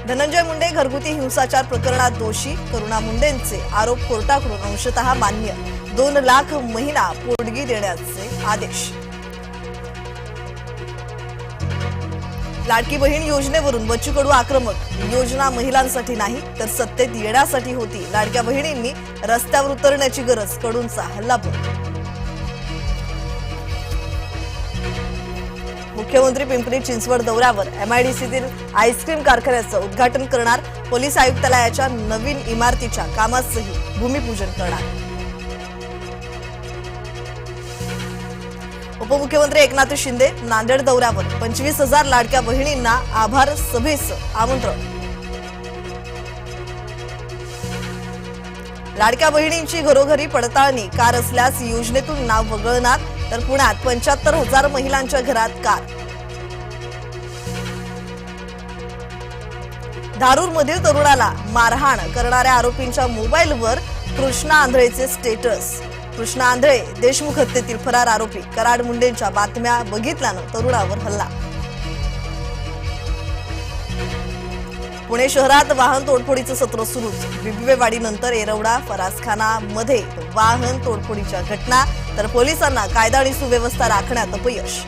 धनंजय मुंडे घरगुती हिंसाचार प्रकरणात दोषी, करुणा मुंडेंचे आरोप कोर्टाकडून अंशतः मान्य, 2 लाख महिना पोटगी देण्याचे आदेश। लाडकी बहीण योजनेवरून बच्चू कडू आक्रमक, योजना महिलांसाठी नाही तर सत्तेत येण्यासाठी होती, लाडक्या बहिणींनी रस्त्यावर उतरण्याची गरज, कडूंचा हल्लाबोल। मुख्यमंत्री पिंपरी चिंचवड दौऱ्यावर, एमआयडीसीतील आईस्क्रीम कारखान्याचं उद्घाटन करणार, पोलीस आयुक्तालयाच्या नवीन इमारतीच्या कामाचंही भूमिपूजन करणार। उपमुख्यमंत्री एकनाथ शिंदे नांदेड दौऱ्यावर, 25,000 लाडक्या बहिणींना आभार सभेचं आमंत्रण। लाडक्या बहिणींची घरोघरी पडताळणी, कार असल्यास योजनेतून नाव वगळणार, तर पुण्यात 75,000 महिलांच्या घरात कार। धारूरमधील तरुणाला मारहाण करणाऱ्या आरोपींच्या मोबाईलवर कृष्णा आंधळेचे स्टेटस। कृष्णा आंधळे देशमुख हत्येतील फरार आरोपी, कराड मुंडेंच्या बातम्या बघितल्यानं तरुणावर हल्ला। पुणे शहरात वाहन तोडफोडीचं सत्र सुरूच, बिबिवेवाडीनंतर येरवडा फरासखानामध्ये वाहन तोडफोडीच्या घटना, तर पोलिसांना कायदा आणि सुव्यवस्था राखण्यात अपयश।